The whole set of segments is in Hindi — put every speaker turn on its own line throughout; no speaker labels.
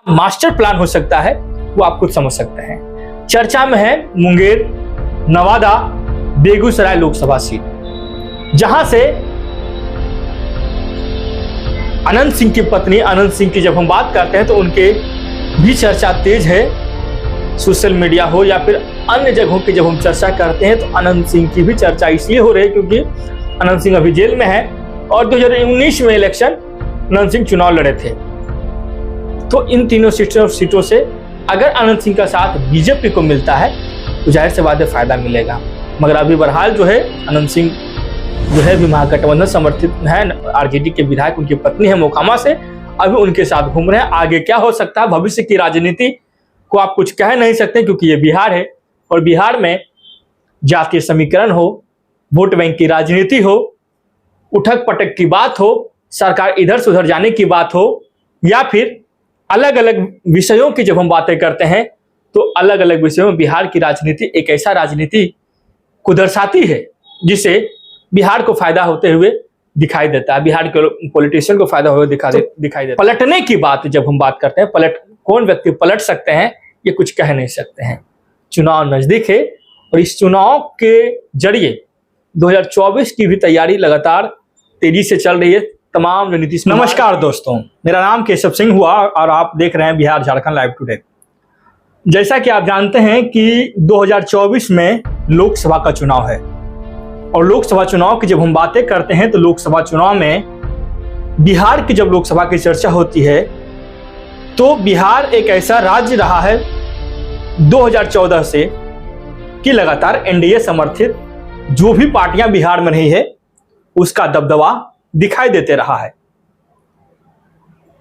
मास्टर प्लान हो सकता है वो आप खुद समझ सकते हैं। चर्चा में है मुंगेर, नवादा, बेगूसराय लोकसभा सीट, जहां से अनंत सिंह की पत्नी अनंत सिंह की जब हम बात करते हैं तो उनके भी चर्चा तेज है। सोशल मीडिया हो या फिर अन्य जगहों की जब हम चर्चा करते हैं तो अनंत सिंह की भी चर्चा इसलिए हो रही है क्योंकि अनंत सिंह अभी जेल में है और 2019 में इलेक्शन अनंत सिंह चुनाव लड़े थे। तो इन तीनों सीटों से अगर अनंत सिंह का साथ बीजेपी को मिलता है तो जाहिर से बात है फायदा मिलेगा। मगर अभी बहरहाल जो है अनंत सिंह जो है भी महागठबंधन समर्थित है, आरजेडी के विधायक उनकी पत्नी है मोकामा से, अभी उनके साथ घूम रहे हैं। आगे क्या हो सकता है भविष्य की राजनीति को आप कुछ कह नहीं सकते क्योंकि ये बिहार है और बिहार में जातीय समीकरण हो, वोट बैंक की राजनीति हो, उठक पटक की बात हो, सरकार इधर से उधर जाने की बात हो, या फिर अलग अलग विषयों की जब हम बातें करते हैं तो अलग अलग विषयों में बिहार की राजनीति एक ऐसा राजनीति को दर्शाती है जिसे बिहार को फायदा होते हुए दिखाई देता है, बिहार के पॉलिटिशियन को फायदा हुए दिखाई देता है। पलटने की बात जब हम बात करते हैं, कौन व्यक्ति पलट सकते हैं ये कुछ कह नहीं सकते हैं। चुनाव नजदीक है और इस चुनाव के जरिए 2024 की भी तैयारी लगातार तेजी से चल रही है। तमाम जो नीतीश। नमस्कार दोस्तों, मेरा नाम केशव सिंह हुआ और आप देख रहे हैं बिहार झारखंड लाइव टुडे। जैसा कि आप जानते हैं कि 2024 में लोकसभा का चुनाव है और लोकसभा चुनाव की जब हम बातें करते हैं तो लोकसभा चुनाव में बिहार की जब लोकसभा की चर्चा होती है तो बिहार एक ऐसा राज्य रहा है 2014 से कि लगातार एनडीए समर्थित जो भी पार्टियां बिहार में रही है उसका दबदबा दिखाई देते रहा है।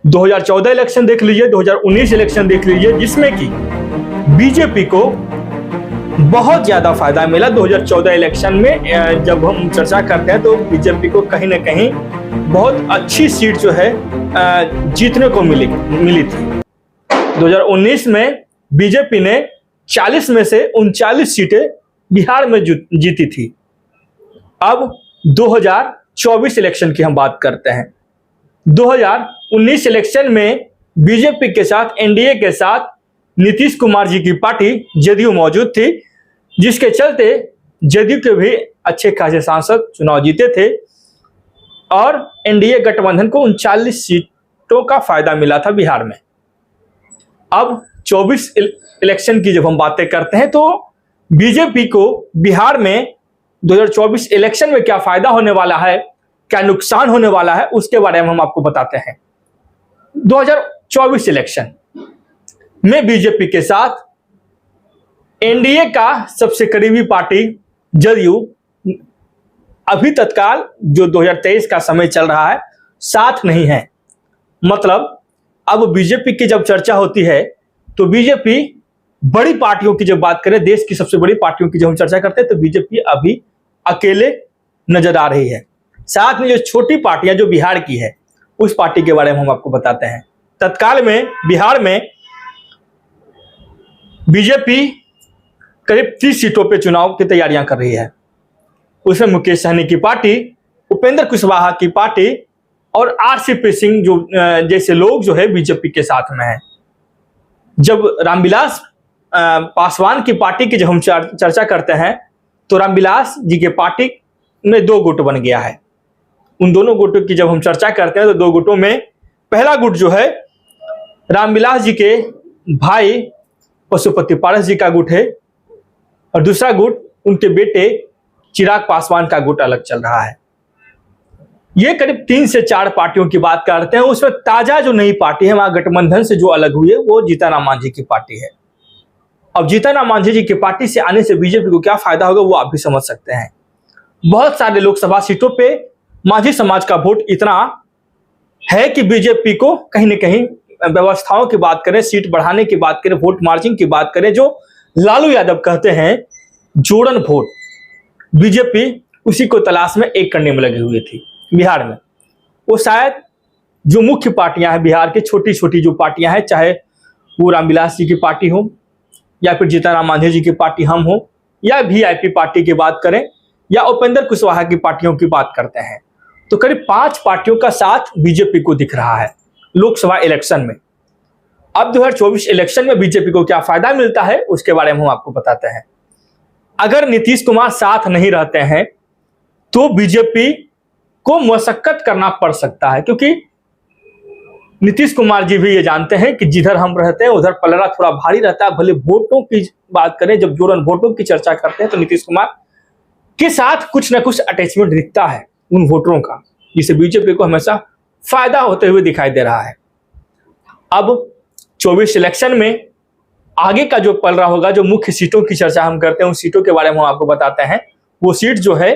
2014 इलेक्शन देख लीजिए, 2019 इलेक्शन देख लीजिए, जिसमें कि बीजेपी को बहुत ज्यादा फायदा मिला। 2014 इलेक्शन में जब हम चर्चा करते हैं तो बीजेपी को कहीं ना कहीं बहुत अच्छी सीट जो है जीतने को मिली थी। 2019 में बीजेपी ने 40 में से 39 सीटें बिहार में जीती थी। अब 2024 इलेक्शन की हम बात करते हैं। 2019 इलेक्शन में बीजेपी के साथ एनडीए के साथ नीतीश कुमार जी की पार्टी जदयू मौजूद थी, जिसके चलते जदयू के भी अच्छे खासे सांसद चुनाव जीते थे और एनडीए गठबंधन को 39 सीटों का फायदा मिला था बिहार में। अब 24 इलेक्शन की जब हम बातें करते हैं तो बीजेपी को बिहार में 2024 इलेक्शन में क्या फायदा होने वाला है, क्या नुकसान होने वाला है, उसके बारे में हम आपको बताते हैं। 2024 इलेक्शन में बीजेपी के साथ एनडीए का सबसे करीबी पार्टी जदयू अभी तत्काल जो 2023 का समय चल रहा है साथ नहीं है। मतलब अब बीजेपी की जब चर्चा होती है तो बीजेपी बड़ी पार्टियों की जब बात करें, देश की सबसे बड़ी पार्टियों की जब हम चर्चा करते हैं तो बीजेपी अभी अकेले नजर आ रही है। साथ में जो छोटी पार्टियां जो बिहार की है उस पार्टी के बारे में हम आपको बताते हैं। तत्काल में बिहार में बीजेपी करीब 30 सीटों पे चुनाव की तैयारियां कर रही है। उसमें मुकेश सहनी की पार्टी, उपेंद्र कुशवाहा की पार्टी और आरसीपी सिंह जो जैसे लोग जो है बीजेपी के साथ में है। जब रामविलास पासवान की पार्टी की जब हम चर्चा करते हैं तो रामविलास जी के पार्टी में 2 गुट बन गया है। उन दोनों गुटों की जब हम चर्चा करते हैं तो 2 गुटों में पहला गुट जो है रामविलास जी के भाई पशुपति पारस जी का गुट है और दूसरा गुट उनके बेटे चिराग पासवान का गुट अलग चल रहा है। ये करीब 3 से 4 पार्टियों की बात करते हैं। उसमें ताजा जो नई पार्टी है महागठबंधन से जो अलग हुई है वो जीतनराम मांझी की पार्टी है। अब जीतनराम मांझी जी की पार्टी से आने से बीजेपी को क्या फायदा होगा वो आप भी समझ सकते हैं। बहुत सारे लोकसभा सीटों पे मांझी समाज का वोट इतना है कि बीजेपी को कहीं ना कहीं व्यवस्थाओं की बात करें, सीट बढ़ाने की बात करें, वोट मार्जिन की बात करें, जो लालू यादव कहते हैं जोड़न वोट, बीजेपी उसी को तलाश में एक करने में लगी हुई थी बिहार में। वो शायद जो मुख्य पार्टियां हैं बिहार की, छोटी छोटी जो पार्टियां हैं, चाहे वो रामविलास जी की पार्टी हो या फिर जीतनराम मांझी जी की पार्टी हम हो या वीआईपी पार्टी की बात करें या उपेंद्र कुशवाहा की पार्टियों की बात करते हैं, तो करीब 5 पार्टियों का साथ बीजेपी को दिख रहा है लोकसभा इलेक्शन में। अब 2024 इलेक्शन में बीजेपी को क्या फायदा मिलता है उसके बारे में हम आपको बताते हैं। अगर नीतीश कुमार साथ नहीं रहते हैं तो बीजेपी को मशक्कत करना पड़ सकता है, क्योंकि नीतीश कुमार जी भी ये जानते हैं कि जिधर हम रहते हैं उधर पलड़ा थोड़ा भारी रहता है। भले वोटों की बात करें, जब जोरन वोटों की चर्चा करते हैं तो नीतीश कुमार के साथ कुछ ना कुछ अटैचमेंट दिखता है उन वोटरों का, जिससे बीजेपी को हमेशा फायदा होते हुए दिखाई दे रहा है। अब 24 इलेक्शन में आगे का जो पल रहा होगा, जो मुख्य सीटों की चर्चा हम करते हैं उन सीटों के बारे में हम आपको बताते हैं। वो सीट जो है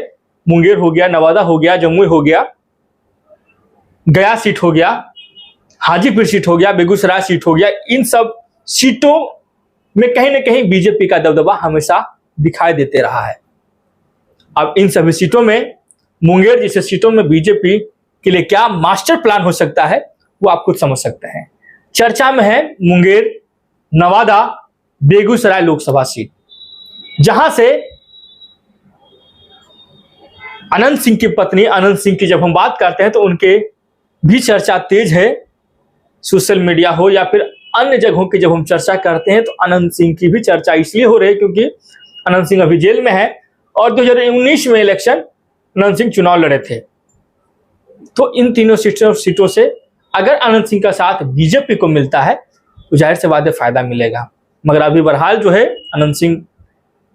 मुंगेर हो गया, नवादा हो गया, जमुई हो गया, गया सीट हो गया, हाजीपुर सीट हो गया, बेगूसराय सीट हो गया। इन सब सीटों में कहीं ना कहीं बीजेपी का दबदबा हमेशा दिखाई देते रहा है। अब इन सभी सीटों में मुंगेर जैसे सीटों में बीजेपी के लिए क्या मास्टर प्लान हो सकता है वो आप कुछ समझ सकते हैं। चर्चा में है मुंगेर, नवादा, बेगूसराय लोकसभा सीट, जहां से अनंत सिंह की पत्नी अनंत सिंह की जब हम बात करते हैं तो उनके भी चर्चा तेज है। सोशल मीडिया हो या फिर अन्य जगहों की जब हम चर्चा करते हैं तो अनंत सिंह की भी चर्चा इसलिए हो रही है क्योंकि अनंत सिंह अभी जेल में है और 2019 में इलेक्शन अनंत सिंह चुनाव लड़े थे। तो इन तीनों सीटों से अगर अनंत सिंह का साथ बीजेपी को मिलता है तो जाहिर से बात है फायदा मिलेगा। मगर अभी बहरहाल जो है अनंत सिंह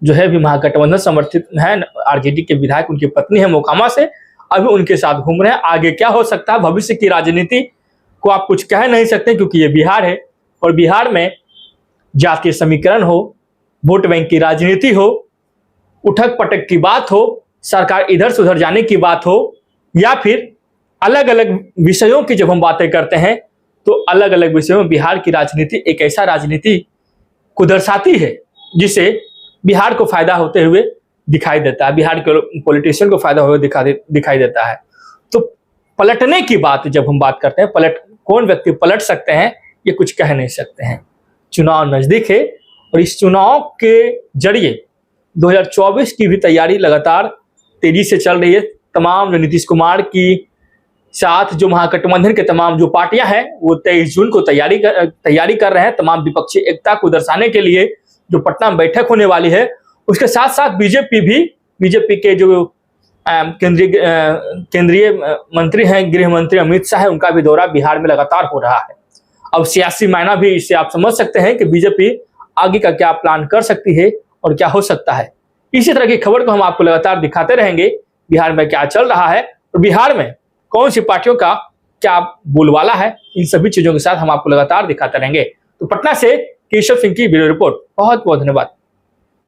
जो है अभी महागठबंधन समर्थित है, आरजेडी के विधायक उनकी पत्नी है मोकामा से, अभी उनके साथ घूम रहे हैं। आगे क्या हो सकता है, भविष्य की राजनीति को आप कुछ कह नहीं सकते क्योंकि ये बिहार है और बिहार में जातीय समीकरण हो, वोट बैंक की राजनीति हो, उठक पटक की बात हो, सरकार इधर से उधर जाने की बात हो, या फिर अलग अलग विषयों की जब हम बातें करते हैं तो अलग अलग विषयों में बिहार की राजनीति एक ऐसा राजनीति को दर्शाती है जिसे बिहार को फायदा होते हुए दिखाई देता है, बिहार के पॉलिटिशियन को फायदा हुए दिखाई देता है। तो पलटने की बात जब हम बात करते हैं, कौन व्यक्ति पलट सकते हैं ये कुछ कह नहीं सकते हैं। चुनाव नजदीक है और इस चुनाव के जरिए 2024 की भी तैयारी लगातार तेजी से चल रही है। तमाम जो नीतीश कुमार की साथ जो महागठबंधन के तमाम जो पार्टियां हैं वो 23 जून को तैयारी कर रहे हैं। तमाम विपक्षी एकता को दर्शाने के लिए जो पटना में बैठक होने वाली है, उसके साथ साथ बीजेपी के जो केंद्रीय मंत्री हैं, गृह मंत्री अमित शाह है, उनका भी दौरा बिहार में लगातार हो रहा है। अब सियासी मायना भी इससे आप समझ सकते हैं कि बीजेपी आगे का क्या प्लान कर सकती है और क्या हो सकता है। इसी तरह की खबर को हम आपको लगातार दिखाते रहेंगे, बिहार में क्या चल रहा है और बिहार में कौन सी पार्टियों का क्या बोलबाला है। इन सभी चीजों के साथ हम आपको लगातार दिखाते रहेंगे। तो पटना से केशव सिंह की वीडियो रिपोर्ट। बहुत बहुत धन्यवाद।